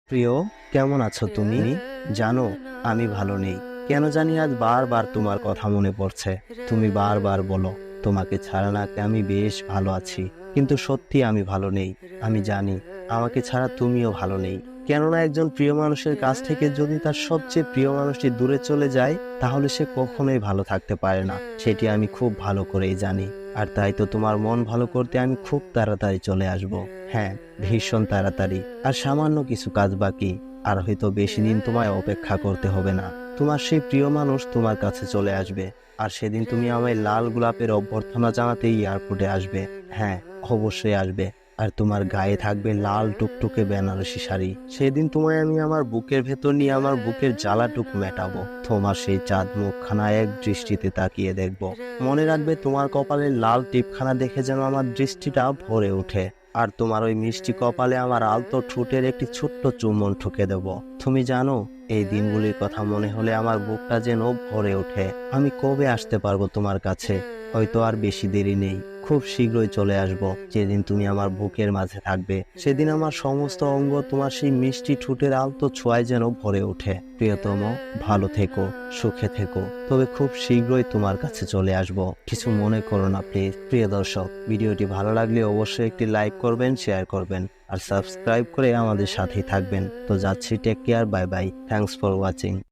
প্রিয়, কেমন আছো তুমি? জানো, আমি ভালো নেই। কেন জানি আজ বারবার তোমার কথা মনে পড়ছে। তুমি বারবার বলো তোমাকে ছাড়া নাকি আমি বেশ ভালো আছি, কিন্তু সত্যি আমি ভালো নেই। আমি জানি আমাকে ছাড়া তুমিও ভালো নেই। কেননা একজন প্রিয় মানুষের কাছ থেকে যদি তার সবচেয়ে প্রিয় মানুষটি দূরে চলে যায়, তাহলে সে কখনোই ভালো থাকতে পারে না। সেটি আমি খুব ভালো করেই জানি। আর তাই তো তোমার মন ভালো করতে আমি খুব তাড়াতাড়ি চলে আসব। হ্যাঁ, ভীষণ তাড়াতাড়ি। আর সামান্য কিছু কাজ বাকি। আর হয়তো বেশি দিন তোমায় অপেক্ষা করতে হবে না। তোমার সেই প্রিয় মানুষ তোমার কাছে চলে আসবে। আর সেদিন তুমি আমায় লাল গোলাপের অভ্যর্থনা জানাতে এয়ারপোর্টে আসবে। হ্যাঁ, অবশ্যই আসবে। আর তোমার গায়ে থাকবে লাল টুকটুকে বেনারসি শাড়ি। সেদিন তোমায় আমি আমার বুকের ভেতর নিয়ে আমার বুকের জ্বালাটুকু মেটাবো। তোমার সেই চাঁদ মুখখানা এক দৃষ্টিতে তাকিয়ে দেখবো। মনে রাখবে, তোমার কপালের লাল টিপখানা দেখে যেন আমার দৃষ্টিটা ভরে ওঠে। আর তোমার ওই মিষ্টি কপালে আমার আলতো ঠোঁটের একটি ছোট্ট চুম্বন ঠুকে দেব। তুমি জানো, এই দিনগুলির কথা মনে হলে আমার বুকটা যেন ভরে ওঠে। আমি কবে আসতে পারবো তোমার কাছে? হয়তো আর বেশি দেরি নেই। খুব শীঘ্রই চলে আসব। যেদিন তুমি আমার বুকের মাঝে থাকবে, সেদিন আমার সমস্ত অঙ্গ তোমার সেই মিষ্টি ঠোঁটের আলতো ছোঁয়ায় যেন ভরে ওঠে। প্রিয়তম, ভালো থেকো, সুখে থেকো। তবে খুব শীঘ্রই তোমার কাছে চলে আসব। কিছু মনে করো না প্লিজ। প্রিয় দর্শক, ভিডিওটি ভালো লাগলে অবশ্যই একটি লাইক করবেন, শেয়ার করবেন আর সাবস্ক্রাইব করে আমাদের সাথেই থাকবেন। তো যাচ্ছি, take care, bye bye, thanks for watching.